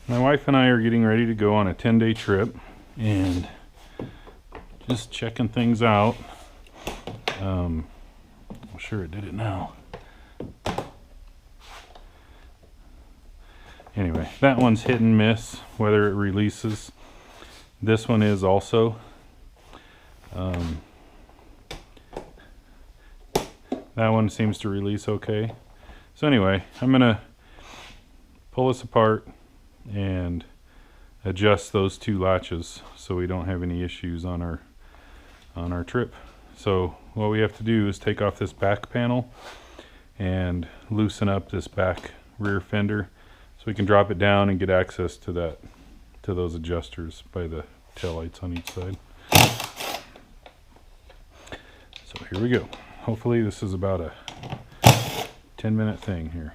My wife and I are getting ready to go on a 10-day trip and just checking things out. I'm sure it did it now. Anyway, that one's hit and miss whether it releases. This one is also. That one seems to release okay. So anyway, I'm gonna pull this apart and adjust those two latches so we don't have any issues on our trip. So what we have to do is take off this back panel and loosen up this back rear fender so we can drop it down and get access to those adjusters by the taillights on each side. So here we go. Hopefully this is about a 10-minute thing here.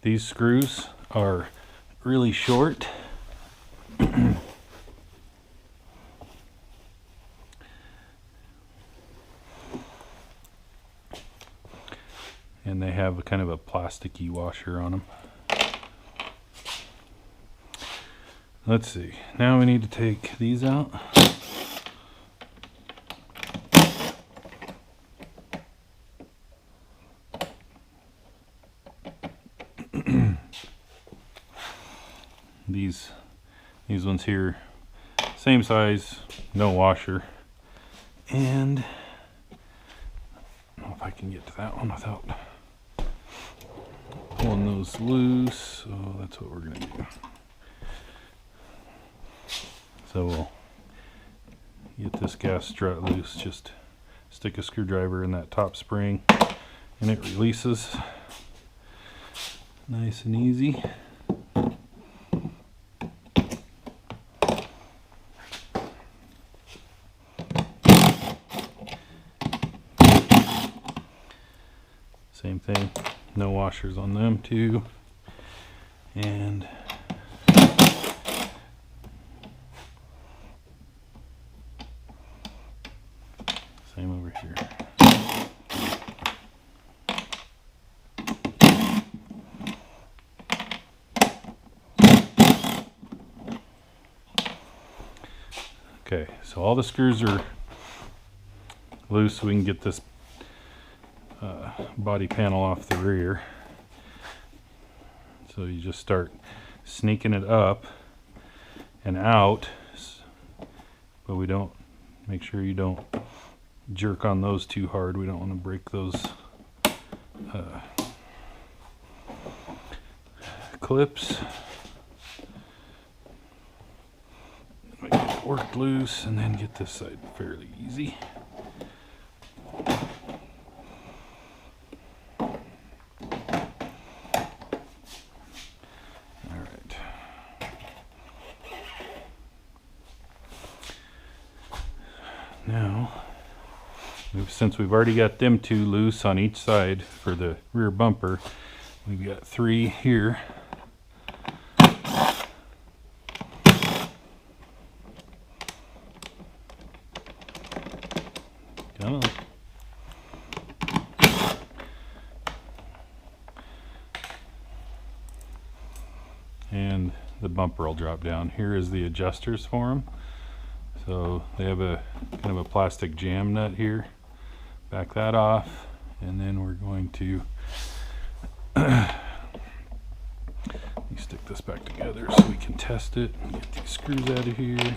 These screws are really short. And they have a kind of a plasticky washer on them. Let's see. Now we need to take these out. These ones here, same size, no washer. And I don't know if I can get to that one without pulling those loose. So that's what we're gonna do. So we'll get this gas strut loose, just stick a screwdriver in that top spring and it releases nice and easy. Same thing, no washers on them too. And same over here. Okay, so all the screws are loose so we can get this body panel off the rear. So you just start sneaking it up and out, but we don't, make sure you don't jerk on those too hard. We don't want to break those clips. We get it worked loose and then get this side fairly easy. Now, since we've already got them two loose on each side for the rear bumper, we've got 3 here. Come on. And the bumper will drop down. Here is the adjusters for them. So they have a kind of a plastic jam nut here. Back that off, and then we're going to stick this back together so we can test it and get these screws out of here.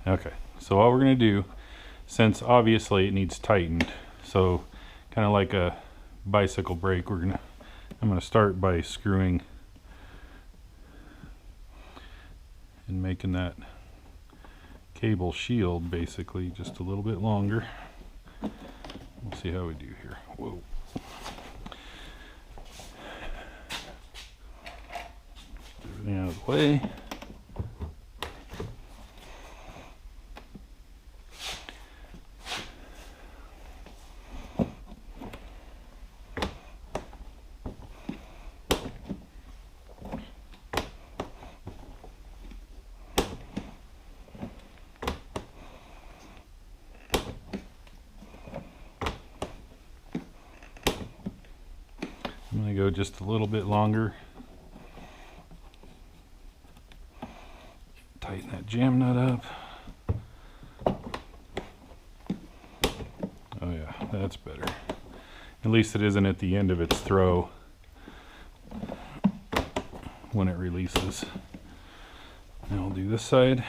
Okay, so what we're going to do, since obviously it needs tightened, so kind of like a bicycle brake, I'm going to start by screwing and making that cable shield basically just a little bit longer. We'll see how we do here. Whoa. Everything out of the way. I'm going to go just a little bit longer. Tighten that jam nut up. Oh yeah, that's better. At least it isn't at the end of its throw when it releases. Now we'll do this side.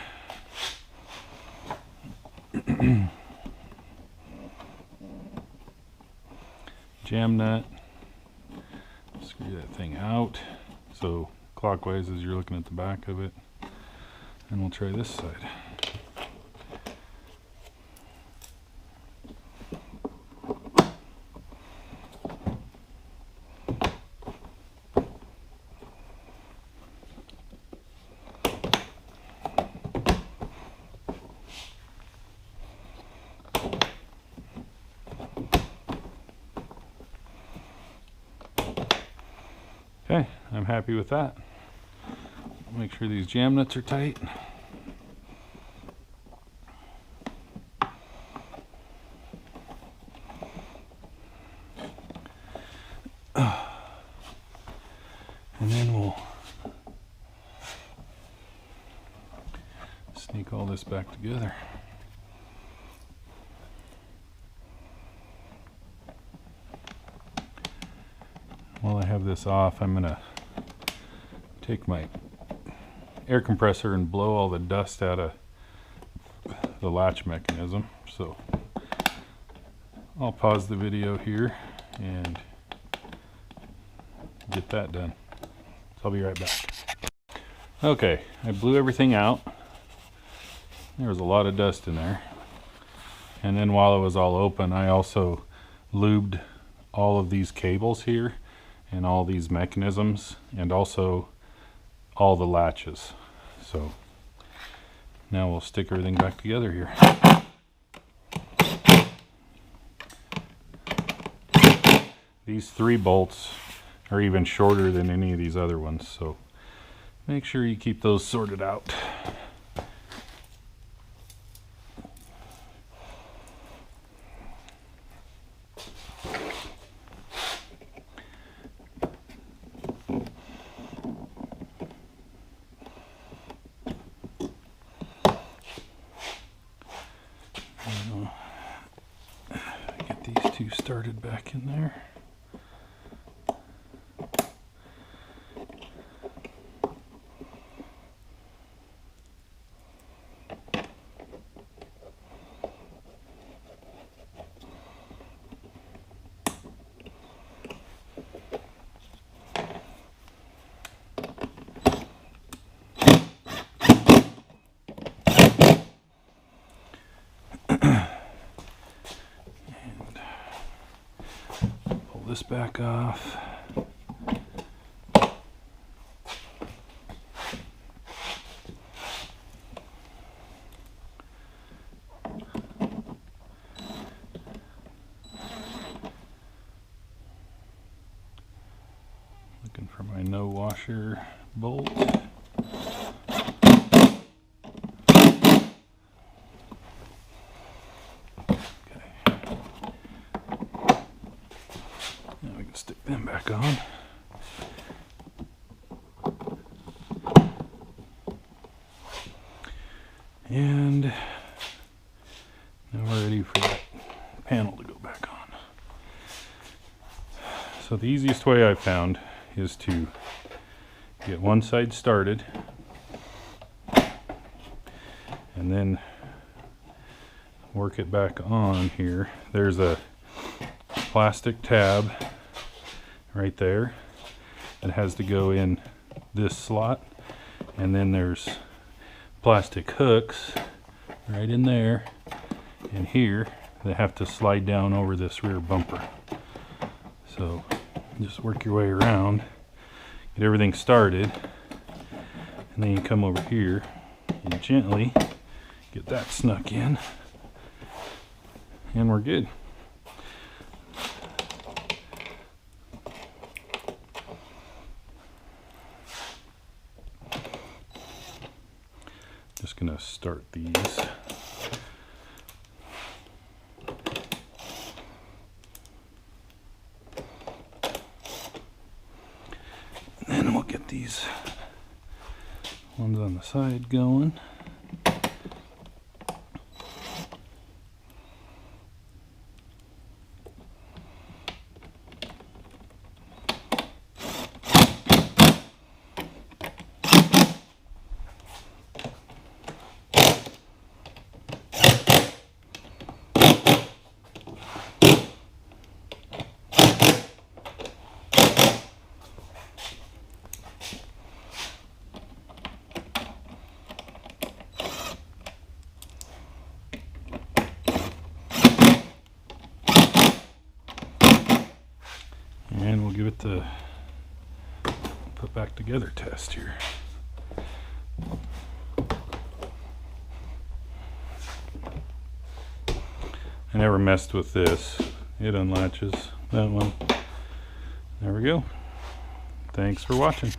Jam nut. Screw that thing out. So clockwise as you're looking at the back of it. And we'll try this side. Okay, I'm happy with that. Make sure these jam nuts are tight. And then we'll sneak all this back together. While I have this off, I'm going to take my air compressor and blow all the dust out of the latch mechanism. So I'll pause the video here and get that done. So I'll be right back. Okay, I blew everything out. There was a lot of dust in there. And then while it was all open, I also lubed all of these cables here and all these mechanisms and also all the latches. So now we'll stick everything back together here. These 3 bolts are even shorter than any of these other ones, so make sure you keep those sorted out. Get these 2 started back in there. This back off. Looking for my no washer bolt. Stick them back on. And now we're ready for that panel to go back on. So the easiest way I've found is to get one side started and then work it back on here. There's a plastic tab right there that has to go in this slot, and then there's plastic hooks right in there and here that have to slide down over this rear bumper. So just work your way around, get everything started, and then you come over here and gently get that snuck in, and we're good. Just gonna start these. these ones on the side going. And we'll give it the put back together test here. I never messed with this. It unlatches that one. There we go. Thanks for watching.